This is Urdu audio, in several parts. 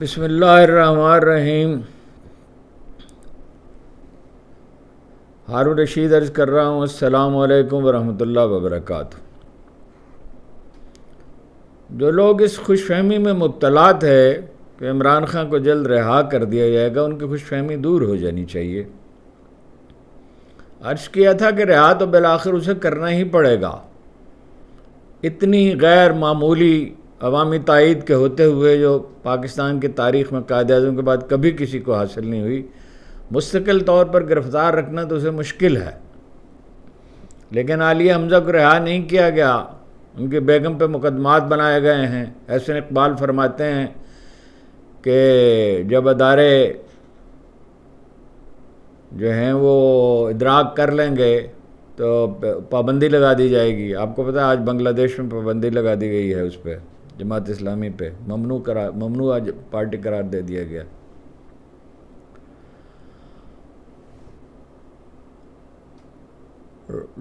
بسم اللہ الرحمن الرحیم۔ ہارون رشید عرض کر رہا ہوں، السلام علیکم ورحمۃ اللہ وبرکاتہ۔ جو لوگ اس خوش فہمی میں مبتلا تھے کہ عمران خان کو جلد رہا کر دیا جائے گا، ان کی خوش فہمی دور ہو جانی چاہیے۔ عرض کیا تھا کہ رہا تو بالآخر اسے کرنا ہی پڑے گا۔ اتنی غیر معمولی عوامی تائید کے ہوتے ہوئے جو پاکستان کی تاریخ میں قائد اعظم کے بعد کبھی کسی کو حاصل نہیں ہوئی، مستقل طور پر گرفتار رکھنا تو اسے مشکل ہے۔ لیکن عالیہ حمزہ کو رہا نہیں کیا گیا، ان کی بیگم پہ مقدمات بنائے گئے ہیں۔ احسن اقبال فرماتے ہیں کہ جب ادارے جو ہیں وہ ادراک کر لیں گے تو پابندی لگا دی جائے گی۔ آپ کو پتہ ہے آج بنگلہ دیش میں پابندی لگا دی گئی ہے، اس پہ جماعت اسلامی پہ ممنوع آج پارٹی قرار دے دیا گیا۔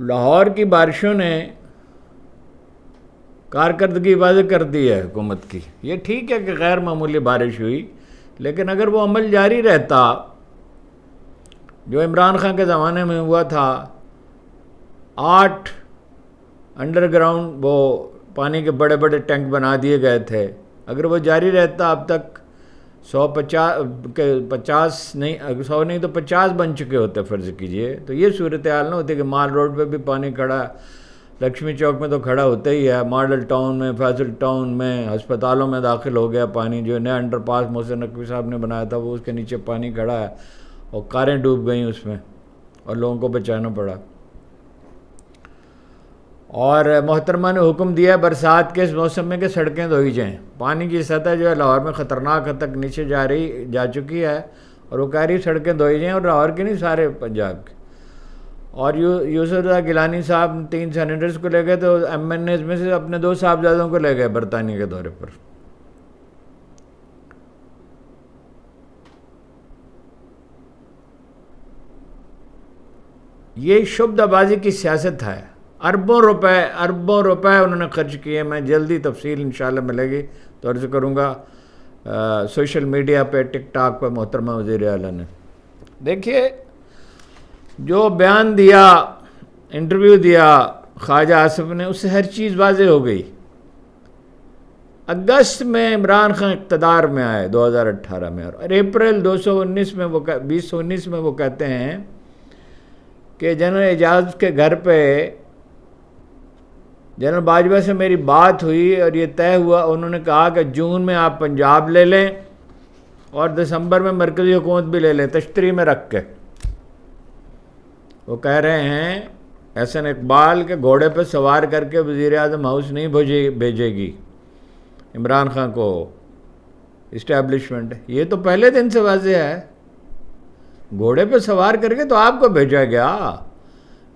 لاہور کی بارشوں نے کارکردگی واضح کر دی ہے حکومت کی۔ یہ ٹھیک ہے کہ غیر معمولی بارش ہوئی، لیکن اگر وہ عمل جاری رہتا جو عمران خان کے زمانے میں ہوا تھا، 8 انڈر گراؤنڈ وہ پانی کے بڑے بڑے ٹینک بنا دیے گئے تھے، اگر وہ جاری رہتا اب تک 100 نہیں تو 50 بن چکے ہوتے فرض کیجئے۔ تو یہ صورتحال نہ ہوتی کہ مال روڈ پہ بھی پانی کھڑا ہے، لکشمی چوک میں تو کھڑا ہوتا ہی ہے، ماڈل ٹاؤن میں، فیصل ٹاؤن میں، ہسپتالوں میں داخل ہو گیا پانی۔ جو نیا انڈر پاس محسن نقوی صاحب نے بنایا تھا وہ اس کے نیچے پانی کھڑا ہے اور کاریں ڈوب گئیں اس میں اور لوگوں کو بچانا پڑا۔ اور محترمہ نے حکم دیا برسات کے اس موسم میں کہ سڑکیں دھوئی جائیں۔ پانی کی سطح جو ہے لاہور میں خطرناک حد تک نیچے جا چکی ہے، اور وہ کہہ رہی سڑکیں دھوئی جائیں، اور لاہور کی نہیں سارے پنجاب کی۔ اور یوسف رضا گیلانی صاحب 3 سینیٹرز کو لے گئے تو ایم این ایز میں سے اپنے 2 صاحبزادوں کو لے گئے برطانیہ کے دورے پر۔ یہ شبدہ بازی کی سیاست ہے۔ اربوں روپے انہوں نے خرچ کیے۔ میں جلدی تفصیل انشاءاللہ ملے گی تو عرض کروں گا سوشل میڈیا پہ، ٹک ٹاک پہ محترمہ وزیر اعلیٰ نے۔ دیکھیے جو بیان دیا، انٹرویو دیا خواجہ آصف نے، اس سے ہر چیز واضح ہو گئی۔ اگست میں عمران خان اقتدار میں آئے 2018 میں، اور اپریل 2019 میں وہ کہتے ہیں کہ جنرل اعجاز کے گھر پہ جنرل باجوہ سے میری بات ہوئی اور یہ طے ہوا، انہوں نے کہا کہ جون میں آپ پنجاب لے لیں اور دسمبر میں مرکزی حکومت بھی لے لیں، تشتری میں رکھ کے۔ وہ کہہ رہے ہیں احسن اقبال کے گھوڑے پہ سوار کر کے وزیر اعظم ہاؤس نہیں بھیجے گی عمران خان کو اسٹیبلشمنٹ۔ یہ تو پہلے دن سے واضح ہے، گھوڑے پہ سوار کر کے تو آپ کو بھیجا گیا۔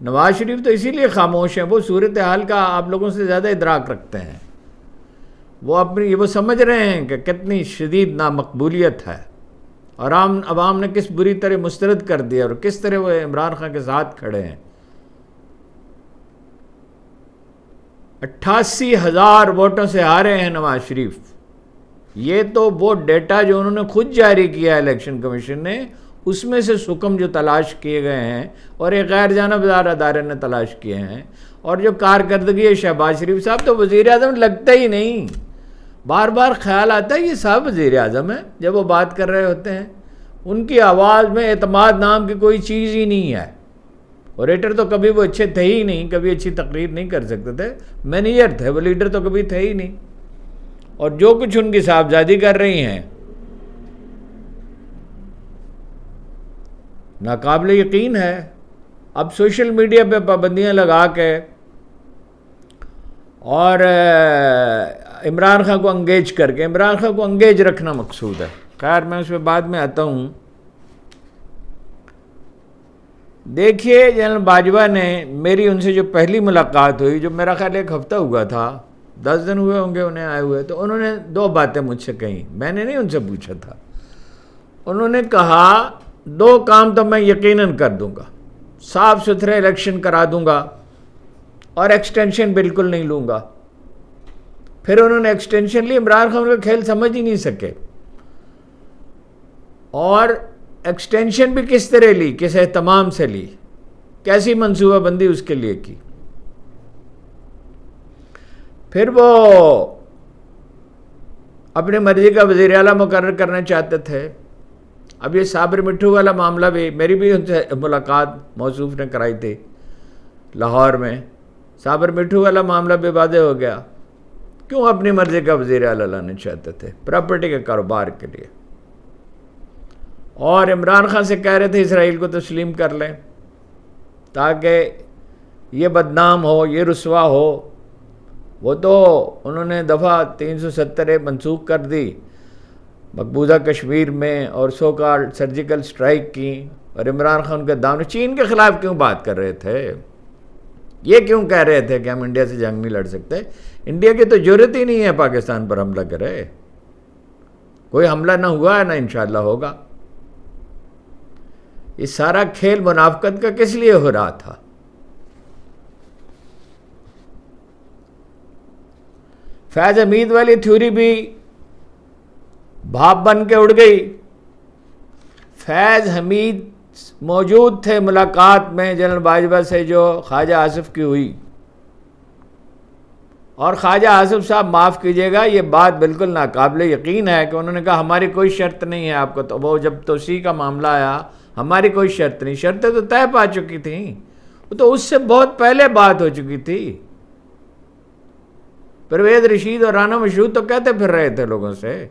نواز شریف تو اسی لیے خاموش ہیں، وہ صورتحال کا آپ لوگوں سے زیادہ ادراک رکھتے ہیں۔ وہ سمجھ رہے ہیں کہ کتنی شدید نامقبولیت ہے، اور عوام نے کس بری طرح مسترد کر دیا اور کس طرح وہ عمران خان کے ساتھ کھڑے ہیں۔ 88,000 ووٹوں سے ہارے ہیں نواز شریف۔ یہ تو وہ ڈیٹا جو انہوں نے خود جاری کیا ہے الیکشن کمیشن نے، اس میں سے سکم جو تلاش کیے گئے ہیں اور ایک غیر جانبدار ادارے نے تلاش کیے ہیں، اور جو کارکردگی ہے شہباز شریف صاحب تو وزیر اعظم لگتا ہی نہیں۔ بار بار خیال آتا ہے یہ صاحب وزیر اعظم ہیں جب وہ بات کر رہے ہوتے ہیں۔ ان کی آواز میں اعتماد نام کی کوئی چیز ہی نہیں ہے۔ اوریٹر تو کبھی وہ اچھے تھے ہی نہیں، کبھی اچھی تقریر نہیں کر سکتے تھے، مینیجر تھے، وہ لیڈر تو کبھی تھے ہی نہیں۔ اور جو کچھ ان کی صاحبزادی کر رہی ہیں ناقابل یقین ہے۔ اب سوشل میڈیا پہ پابندیاں لگا کے اور عمران خان کو انگیج کر کے، عمران خان کو انگیج رکھنا مقصود ہے۔ خیر میں اس پہ بعد میں آتا ہوں۔ دیکھیے جنرل باجوہ نے، میری ان سے جو پہلی ملاقات ہوئی، جو میرا خیال 1 ہفتہ ہوا تھا، 10 دن ہوئے ہوں گے انہیں آئے ہوئے، تو انہوں نے 2 باتیں مجھ سے کہیں، میں نے نہیں ان سے پوچھا تھا۔ انہوں نے کہا 2 کام تو میں یقیناً کر دوں گا، صاف ستھرے الیکشن کرا دوں گا اور ایکسٹینشن بالکل نہیں لوں گا۔ پھر انہوں نے ایکسٹینشن لی، عمران خان کا کھیل سمجھ ہی نہیں سکے۔ اور ایکسٹینشن بھی کس طرح لی، کس اہتمام سے لی، کیسی منصوبہ بندی اس کے لیے کی. پھر وہ اپنی مرضی کا وزیر اعلیٰ مقرر کرنا چاہتے تھے. اب یہ صابر مٹھو والا معاملہ بھی، میری بھی ان سے ملاقات موصوف نے کرائی تھی لاہور میں. صابر مٹھو والا معاملہ بھی واضح ہو گیا. کیوں اپنی مرضی کا وزیر اعلیٰ لانا چاہتے تھے؟ پراپرٹی کے کاروبار کے لیے. اور عمران خان سے کہہ رہے تھے اسرائیل کو تسلیم کر لیں تاکہ یہ بدنام ہو، یہ رسوا ہو. وہ تو انہوں نے دفعہ 370 منسوخ کر دی مقبوضہ کشمیر میں، اور سو کالڈ سرجیکل سٹرائک کی. اور عمران خان کے دامن چین کے خلاف کیوں بات کر رہے تھے؟ یہ کیوں کہہ رہے تھے کہ ہم انڈیا سے جنگ نہیں لڑ سکتے؟ انڈیا کی تو ضرورت ہی نہیں ہے پاکستان پر حملہ کرے. کوئی حملہ نہ ہوا ہے، نہ انشاءاللہ ہوگا. یہ سارا کھیل منافقت کا کس لیے ہو رہا تھا؟ فیض حمید والی تھیوری بھی بھاپ بن کے اڑ گئی. فیض حمید موجود تھے ملاقات میں جنرل باجوہ سے جو خواجہ آصف کی ہوئی، اور خواجہ آصف صاحب معاف کیجئے گا، یہ بات بالکل ناقابل یقین ہے کہ انہوں نے کہا ہماری کوئی شرط نہیں ہے آپ کو. تو وہ جب توسیع کا معاملہ آیا، ہماری کوئی شرط نہیں، شرطیں تو طے پا چکی تھیں. وہ تو اس سے بہت پہلے بات ہو چکی تھی. پرویز رشید اور رانا مشہود تو کہتے پھر رہے تھے لوگوں سے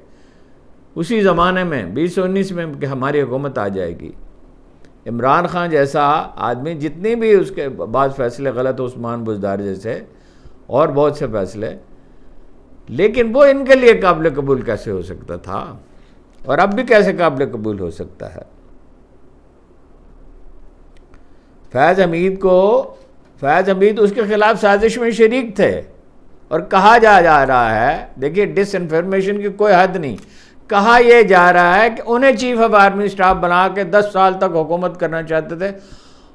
اسی زمانے میں 2019 میں کہ ہماری حکومت آ جائے گی. عمران خان جیسا آدمی، جتنی بھی اس کے بعض فیصلے غلط، عثمان بزدار جیسے اور بہت سے فیصلے، لیکن وہ ان کے لیے قابل قبول کیسے ہو سکتا تھا؟ اور اب بھی کیسے قابل قبول ہو سکتا ہے؟ فیض حمید اس کے خلاف سازش میں شریک تھے. اور کہا جا رہا ہے، دیکھیے ڈس انفارمیشن کی کوئی حد نہیں، کہا یہ جا رہا ہے کہ انہیں چیف آف آرمی اسٹاف بنا کے 10 سال تک حکومت کرنا چاہتے تھے.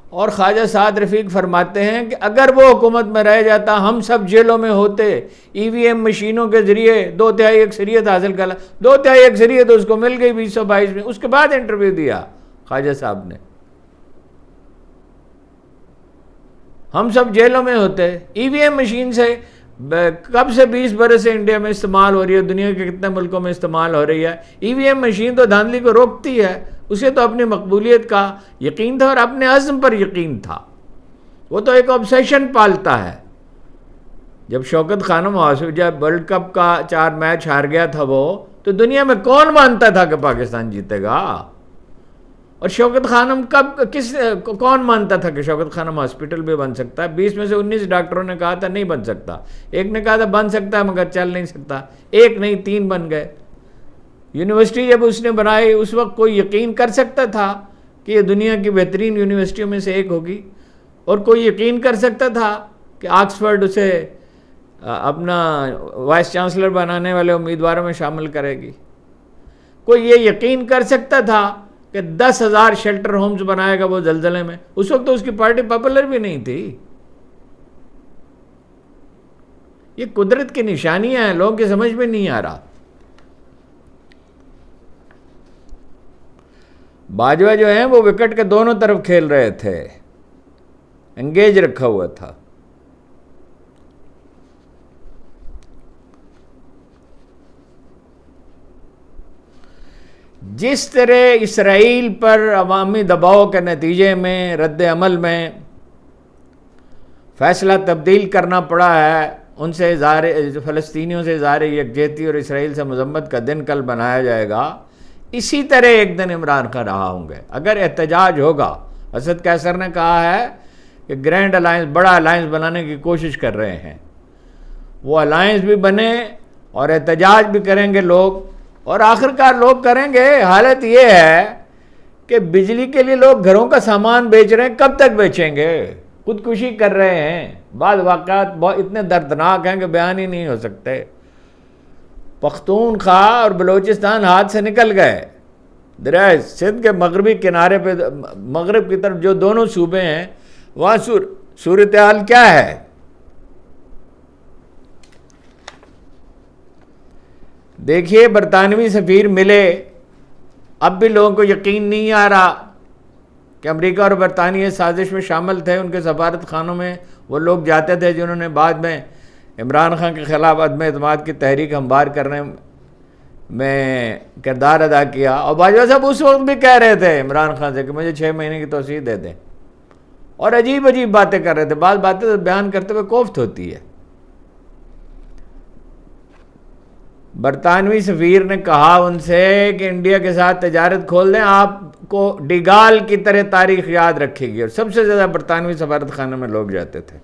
اور خواجہ سعد رفیق فرماتے ہیں کہ اگر وہ حکومت میں رہ جاتا، ہم سب جیلوں میں ہوتے، ای وی ایم مشینوں کے ذریعے 2/3 اکثریت حاصل کر، 2/3 اکثریت اس کو مل گئی 2022 میں. اس کے بعد انٹرویو دیا خواجہ صاحب نے، ہم سب جیلوں میں ہوتے. ای وی ایم مشین سے کب سے 20 برس سے انڈیا میں استعمال ہو رہی ہے، دنیا کے کتنے ملکوں میں استعمال ہو رہی ہے. ای وی ایم مشین تو دھاندلی کو روکتی ہے. اسے تو اپنی مقبولیت کا یقین تھا اور اپنے عزم پر یقین تھا. وہ تو ایک آبسیشن پالتا ہے. جب شوکت خانم جب ورلڈ کپ کا 4 میچ ہار گیا تھا وہ، تو دنیا میں کون مانتا تھا کہ پاکستان جیتے گا؟ اور شوکت خانم کون مانتا تھا کہ شوکت خانم ہاسپٹل بھی بن سکتا ہے؟ 20 میں سے 19 ڈاکٹروں نے کہا تھا نہیں بن سکتا. ایک نے کہا تھا بن سکتا ہے مگر چل نہیں سکتا. ایک نہیں 3 بن گئے. یونیورسٹی جب اس نے بنائی، اس وقت کوئی یقین کر سکتا تھا کہ یہ دنیا کی بہترین یونیورسٹیوں میں سے ایک ہوگی؟ اور کوئی یقین کر سکتا تھا کہ آکسفورڈ اسے اپنا وائس چانسلر بنانے والے امیدواروں میں شامل کرے گی؟ کوئی یہ یقین کر سکتا تھا کہ 10,000 شیلٹر ہومز بنائے گا وہ زلزلے میں؟ اس وقت تو اس کی پارٹی پاپولر بھی نہیں تھی. یہ قدرت کی نشانیاں ہیں، لوگوں کی سمجھ میں نہیں آ رہا. باجوہ جو ہیں وہ وکٹ کے دونوں طرف کھیل رہے تھے، انگیج رکھا ہوا تھا. جس طرح اسرائیل پر عوامی دباؤ کے نتیجے میں رد عمل میں فیصلہ تبدیل کرنا پڑا ہے، ان سے فلسطینیوں سے اظہار یکجہتی اور اسرائیل سے مذمت کا دن کل بنایا جائے گا، اسی طرح ایک دن عمران خان رہا ہوں گے. اگر احتجاج ہوگا، اسد قیصر نے کہا ہے کہ گرینڈ الائنس، بڑا الائنس بنانے کی کوشش کر رہے ہیں، وہ الائنس بھی بنے اور احتجاج بھی کریں گے لوگ، اور آخرکار لوگ کریں گے. حالت یہ ہے کہ بجلی کے لیے لوگ گھروں کا سامان بیچ رہے ہیں، کب تک بیچیں گے؟ خودکشی کر رہے ہیں. بعض واقعات بہت اتنے دردناک ہیں کہ بیان ہی نہیں ہو سکتے. پختونخوا اور بلوچستان ہاتھ سے نکل گئے. دریائے سندھ کے مغربی کنارے پہ، مغرب کی طرف جو دونوں صوبے ہیں، وہاں صورتحال کیا ہے؟ دیکھیے برطانوی سفیر ملے اب بھی لوگوں کو یقین نہیں آ رہا کہ امریکہ اور برطانیہ سازش میں شامل تھے. ان کے سفارت خانوں میں وہ لوگ جاتے تھے جنہوں نے بعد میں عمران خان کے خلاف عدم اعتماد کی تحریک ہموار کرنے میں کردار ادا کیا. اور باجوہ صاحب اس وقت بھی کہہ رہے تھے عمران خان سے کہ مجھے 6 مہینے کی توسیع دے دیں, اور عجیب عجیب باتیں کر رہے تھے. بعض باتیں تو بیان کرتے ہوئے کوفت ہوتی ہے. برطانوی سفیر نے کہا ان سے کہ انڈیا کے ساتھ تجارت کھول دیں, آپ کو ڈیگال کی طرح تاریخ یاد رکھے گی. اور سب سے زیادہ برطانوی سفارت خانے میں لوگ جاتے تھے.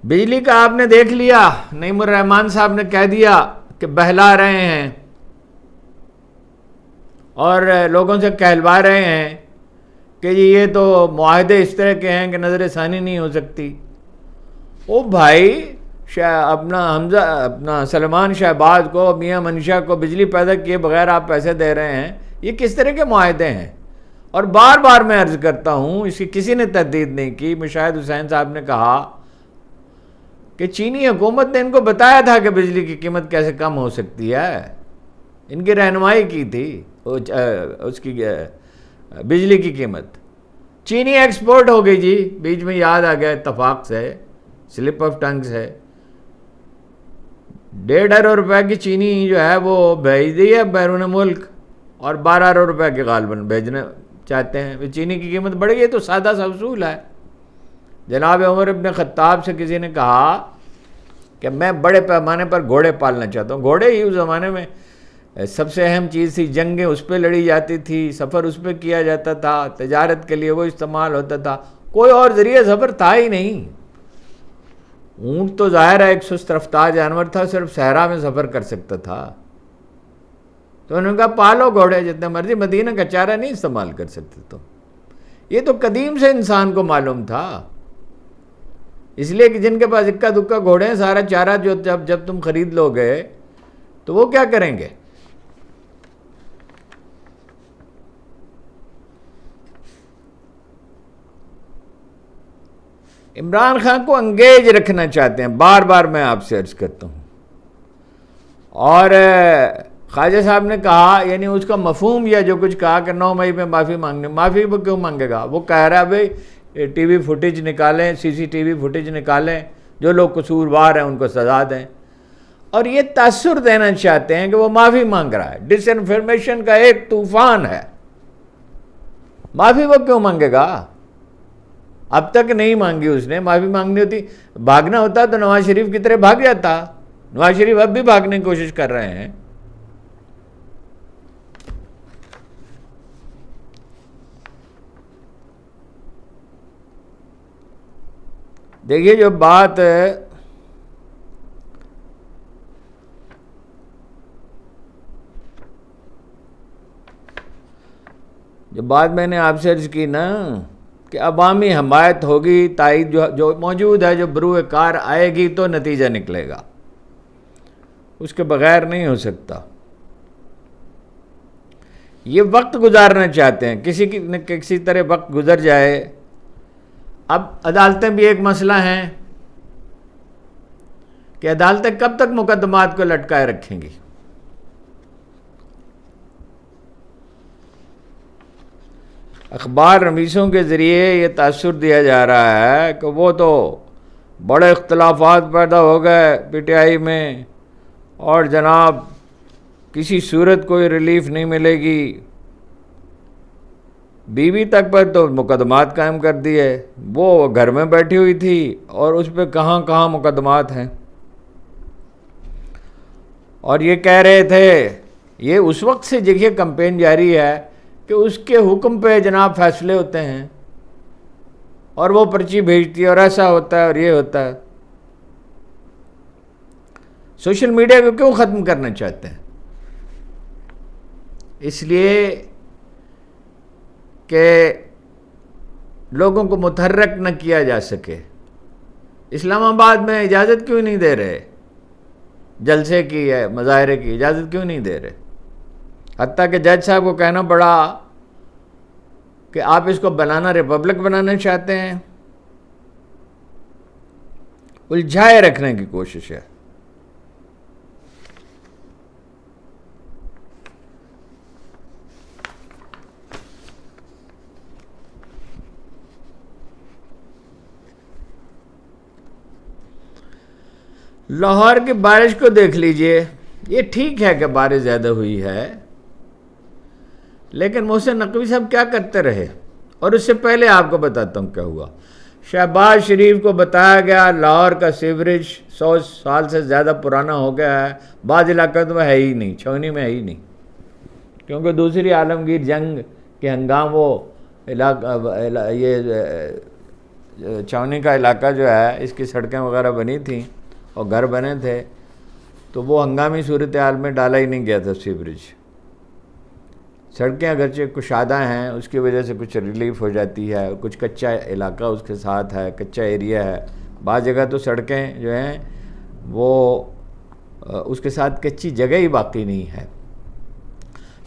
بجلی کا آپ نے دیکھ لیا, نعیم الرحمان صاحب نے کہہ دیا کہ بہلا رہے ہیں اور لوگوں سے کہلوا رہے ہیں کہ جی یہ تو معاہدے اس طرح کے ہیں کہ نظر ثانی نہیں ہو سکتی. او بھائی, اپنا سلمان شہباز کو, میاں منشا کو بجلی پیدا کیے بغیر آپ پیسے دے رہے ہیں, یہ کس طرح کے معاہدے ہیں؟ اور بار بار میں عرض کرتا ہوں, اس کی کسی نے تردید نہیں کی. مشاہد حسین صاحب نے کہا کہ چینی حکومت نے ان کو بتایا تھا کہ بجلی کی قیمت کیسے کم ہو سکتی ہے, ان کی رہنمائی کی تھی اس کی بجلی کی قیمت. چینی ایکسپورٹ ہو گئی جی, بیچ میں یاد آ گیا اتفاق سے, سلپ آف ٹنگ سے. 1.5 ارب روپے کی چینی جو ہے وہ بھیج دی ہے بیرون ملک, اور 12 ارب روپے کے غالباً بھیجنا چاہتے ہیں. چینی کی قیمت بڑھ گئی تو سادہ سا اصول ہے. جناب عمر ابن خطاب سے کسی نے کہا کہ میں بڑے پیمانے پر گھوڑے پالنا چاہتا ہوں. گھوڑے ہی اس زمانے میں سب سے اہم چیز تھی, جنگیں اس پہ لڑی جاتی تھی, سفر اس پہ کیا جاتا تھا, تجارت کے لیے وہ استعمال ہوتا تھا, کوئی اور ذریعہ سفر تھا ہی نہیں. اونٹ تو ظاہر ہے ایک سست رفتار جانور تھا, صرف صحرا میں سفر کر سکتا تھا. تو انہوں نے کہا پالو گھوڑے, جتنے مرضی, مدینہ کا چارہ نہیں استعمال کر سکتے. تو یہ تو قدیم سے انسان کو معلوم تھا, اس لیے کہ جن کے پاس اکا دکا گھوڑے ہیں, سارا چارہ جو جب تم خرید لو گے تو وہ کیا کریں گے؟ عمران خان کو انگیج رکھنا چاہتے ہیں, بار بار میں آپ سے عرض کرتا ہوں. اور خواجہ صاحب نے کہا, یعنی اس کا مفہوم یا جو کچھ کہا کہ 9 مئی میں معافی مانگنے, معافی وہ کیوں مانگے گا؟ وہ کہہ رہا ہے بھائی ٹی وی فوٹیج نکالیں, CCTV فوٹیج نکالیں, جو لوگ قصوروار ہیں ان کو سزا دیں. اور یہ تاثر دینا چاہتے ہیں کہ وہ معافی مانگ رہا ہے. ڈس انفارمیشن کا ایک طوفان ہے. معافی وہ کیوں مانگے گا؟ اب تک نہیں مانگی اس نے. معافی مانگنی ہوتی, بھاگنا ہوتا تو نواز شریف کی طرح بھاگ جاتا. نواز شریف اب بھی بھاگنے کی کوشش کر رہے ہیں. دیکھیے جو بات میں نے آپ سے عرض کی نا کہ عوامی حمایت ہوگی, تائید جو موجود ہے, جو بروئے کار آئے گی تو نتیجہ نکلے گا, اس کے بغیر نہیں ہو سکتا. یہ وقت گزارنا چاہتے ہیں, کسی طرح وقت گزر جائے. اب عدالتیں بھی ایک مسئلہ ہیں کہ عدالتیں کب تک مقدمات کو لٹکائے رکھیں گی. اخبار رمیسوں کے ذریعے یہ تاثر دیا جا رہا ہے کہ وہ تو بڑے اختلافات پیدا ہو گئے PTI میں, اور جناب کسی صورت کوئی ریلیف نہیں ملے گی. بیوی تک پر تو مقدمات قائم کر دیے, وہ گھر میں بیٹھی ہوئی تھی اور اس پہ کہاں کہاں مقدمات ہیں. اور یہ کہہ رہے تھے, یہ اس وقت سے دیکھیے کمپین جاری ہے کہ اس کے حکم پہ جناب فیصلے ہوتے ہیں, اور وہ پرچی بھیجتی ہے, اور ایسا ہوتا ہے اور یہ ہوتا ہے. سوشل میڈیا کو کیوں ختم کرنا چاہتے ہیں؟ اس لیے کہ لوگوں کو متحرک نہ کیا جا سکے. اسلام آباد میں اجازت کیوں نہیں دے رہے جلسے کی ہے, مظاہرے کی اجازت کیوں نہیں دے رہے؟ حتیٰ کہ جج صاحب کو کہنا پڑا کہ آپ اس کو بنانا ریپبلک بنانا چاہتے ہیں. الجھائے رکھنے کی کوشش ہے. لاہور کی بارش کو دیکھ لیجئے. یہ ٹھیک ہے کہ بارش زیادہ ہوئی ہے، لیکن محسن نقوی صاحب کیا کرتے رہے؟ اور اس سے پہلے آپ کو بتاتا ہوں کیا ہوا. شہباز شریف کو بتایا گیا لاہور کا سیوریج 100 سال سے زیادہ پرانا ہو گیا ہے، بعض علاقوں میں ہے ہی نہیں، چھونی میں ہے ہی نہیں، کیونکہ دوسری عالمگیر جنگ کے ہنگام وہ علاقہ، یہ چھونی کا علاقہ جو ہے، اس کی سڑکیں وغیرہ بنی تھیں اور گھر بنے تھے، تو وہ ہنگامی صورتحال میں ڈالا ہی نہیں گیا تھا سیوریج. سڑکیں اگرچہ کشادہ ہیں، اس کی وجہ سے کچھ ریلیف ہو جاتی ہے، کچھ کچا علاقہ اس کے ساتھ ہے، کچا ایریا ہے. بعض جگہ تو سڑکیں جو ہیں وہ اس کے ساتھ کچی جگہ ہی باقی نہیں ہے.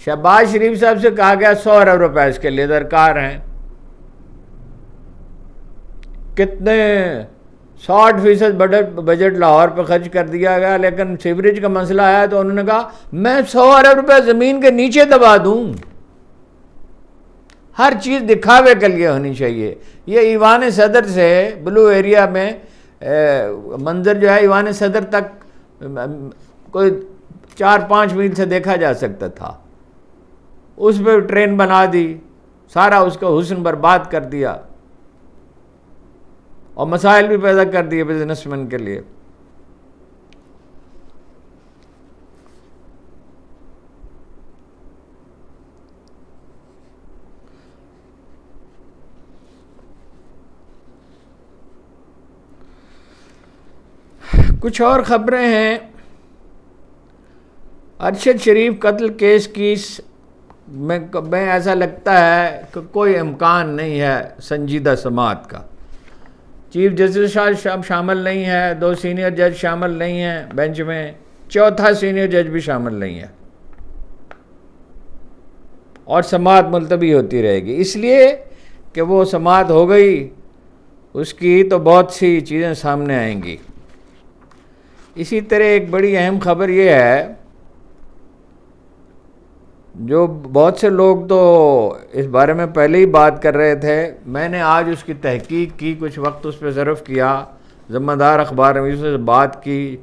شہباز شریف صاحب سے کہا گیا 100 ارب روپے اس کے لیے درکار ہیں. کتنے 60% بجٹ لاہور پہ خرچ کر دیا گیا، لیکن سیوریج کا مسئلہ آیا تو انہوں نے کہا میں 100 ارب روپے زمین کے نیچے دبا دوں. ہر چیز دکھاوے کے لیے ہونی چاہیے. یہ ایوان صدر سے بلو ایریا میں منظر جو ہے ایوان صدر تک کوئی 4-5 میل سے دیکھا جا سکتا تھا. اس پہ ٹرین بنا دی، سارا اس کا حسن برباد کر دیا اور مسائل بھی پیدا کر دیے بزنس مین کے لیے. کچھ اور خبریں ہیں. ارشد شریف قتل کیس کی میں ایسا لگتا ہے کہ کوئی امکان نہیں ہے سنجیدہ سماعت کا. چیف جسٹس صاحب شامل نہیں ہے، 2 سینئر جج شامل نہیں ہیں بینچ میں، 4تھا سینئر جج بھی شامل نہیں ہے، اور سماعت ملتوی ہوتی رہے گی. اس لیے کہ وہ سماعت ہو گئی اس کی تو بہت سی چیزیں سامنے آئیں گی. اسی طرح ایک بڑی اہم خبر یہ ہے، جو بہت سے لوگ تو اس بارے میں پہلے ہی بات کر رہے تھے، میں نے آج اس کی تحقیق کی، کچھ وقت اس پہ صرف کیا، ذمہ دار اخبار نویسوں سے بات کی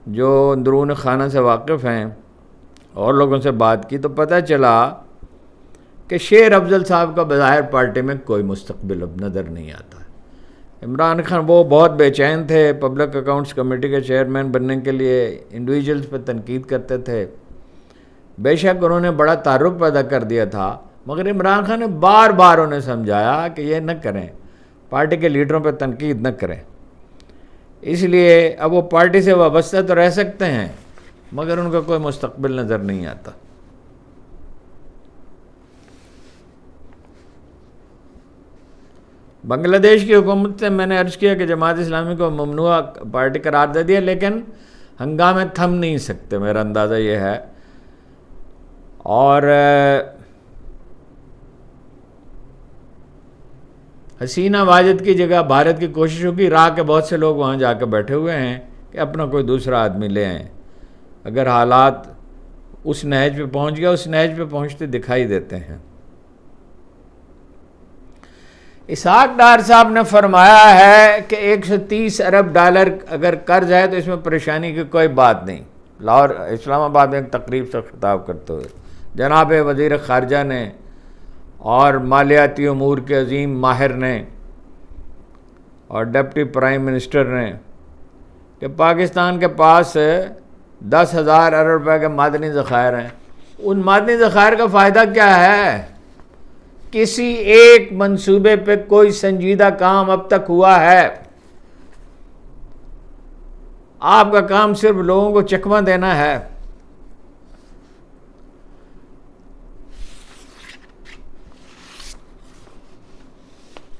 جو اندرون خانہ سے واقف ہیں، اور لوگوں سے بات کی، تو پتہ چلا کہ شیر افضل صاحب کا بظاہر پارٹی میں کوئی مستقبل اب نظر نہیں آتا. عمران خان وہ بہت بے چین تھے، پبلک اکاؤنٹس کمیٹی کے چیئرمین بننے کے لیے انڈیویجولز پہ تنقید کرتے تھے. بے شک انہوں نے بڑا تعارف پیدا کر دیا تھا، مگر عمران خان نے بار بار انہیں سمجھایا کہ یہ نہ کریں، پارٹی کے لیڈروں پہ تنقید نہ کریں. اس لیے اب وہ پارٹی سے وابستہ تو رہ سکتے ہیں، مگر ان کا کوئی مستقبل نظر نہیں آتا. بنگلہ دیش کی حکومت نے، میں نے عرض کیا کہ جماعت اسلامی کو ممنوع پارٹی قرار دے دیا، لیکن ہنگامے تھم نہیں سکتے، میرا اندازہ یہ ہے. اور حسینہ واجد کی جگہ بھارت کی کوشش ہوگی، راہ کے بہت سے لوگ وہاں جا کے بیٹھے ہوئے ہیں کہ اپنا کوئی دوسرا آدمی لے آئیں. اگر حالات اس نہج پہ پہنچ گیا، اس نہج پہ پہنچتے دکھائی دیتے ہیں. اسحاق ڈار صاحب نے فرمایا ہے کہ 130 ارب ڈالر اگر قرض ہے تو اس میں پریشانی کی کوئی بات نہیں. لاہور اسلام آباد میں ایک تقریب سے خطاب کرتے ہوئے جناب وزیر خارجہ نے اور مالیاتی امور کے عظیم ماہر نے اور ڈپٹی پرائم منسٹر نے کہ پاکستان کے پاس 10,000 ارب روپے کے معدنی ذخائر ہیں. ان معدنی ذخائر کا فائدہ کیا ہے؟ کسی ایک منصوبے پہ کوئی سنجیدہ کام اب تک ہوا ہے؟ آپ کا کام صرف لوگوں کو چکمہ دینا ہے.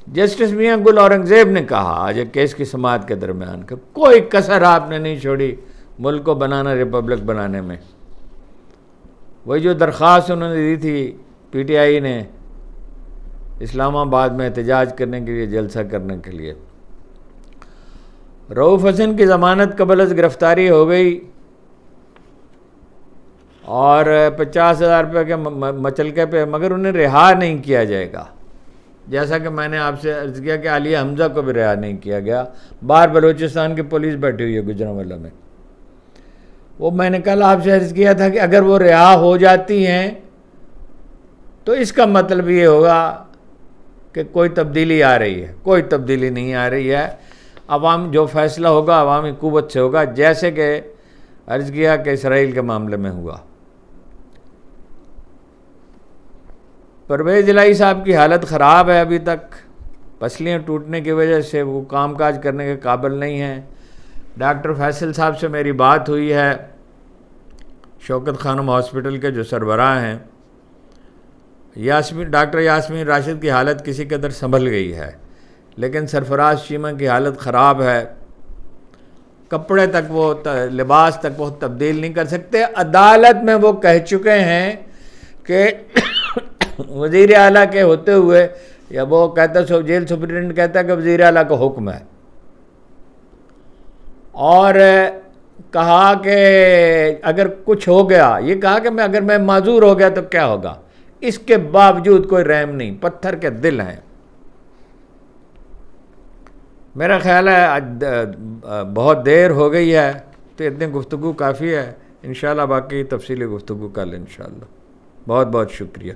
جسٹس میاں گل اورنگزیب نے کہا آج ایک کیس کی سماعت کے درمیان کہ کوئی کسر آپ نے نہیں چھوڑی ملک کو بنانا، ریپبلک بنانے میں. وہی جو درخواست انہوں نے دی تھی پی ٹی آئی نے اسلام آباد میں احتجاج کرنے کے لیے، جلسہ کرنے کے لیے. رؤوف حسن کی ضمانت قبل از گرفتاری ہو گئی اور 50,000 روپے کے مچلکے پہ، مگر انہیں رہا نہیں کیا جائے گا، جیسا کہ میں نے آپ سے عرض کیا کہ عالیہ حمزہ کو بھی رہا نہیں کیا گیا۔ باہر بلوچستان کی پولیس بیٹھی ہوئی ہے گجرانوالہ میں۔ وہ میں نے کل آپ سے عرض کیا تھا کہ اگر وہ رہا ہو جاتی ہیں تو اس کا مطلب یہ ہوگا کہ کوئی تبدیلی آ رہی ہے۔ کوئی تبدیلی نہیں آ رہی ہے، عوام جو فیصلہ ہوگا عوامی قوت سے ہوگا، جیسے کہ عرض کیا کہ اسرائیل کے معاملے میں ہوا۔ پرویز الہی صاحب کی حالت خراب ہے، ابھی تک پسلیاں ٹوٹنے کی وجہ سے وہ کام کاج کرنے کے قابل نہیں ہیں۔ ڈاکٹر فیصل صاحب سے میری بات ہوئی ہے، شوکت خانم ہاسپٹل کے جو سربراہ ہیں۔ ڈاکٹر یاسمین راشد کی حالت کسی قدر سنبھل گئی ہے، لیکن سرفراز چیمہ کی حالت خراب ہے، کپڑے تک وہ لباس تک وہ تبدیل نہیں کر سکتے۔ عدالت میں وہ کہہ چکے ہیں کہ وزیر اعلیٰ کے ہوتے ہوئے، یا وہ کہتا جیل سپرنٹینڈنٹ کہتا ہے کہ وزیر اعلیٰ کا حکم ہے، اور کہا کہ اگر کچھ ہو گیا، یہ کہا کہ اگر میں معذور ہو گیا تو کیا ہوگا، اس کے باوجود کوئی رحم نہیں، پتھر کے دل ہیں۔ میرا خیال ہے بہت دیر ہو گئی ہے، تو اتنی گفتگو کافی ہے، انشاءاللہ باقی تفصیلی گفتگو کل انشاءاللہ۔ بہت بہت شکریہ۔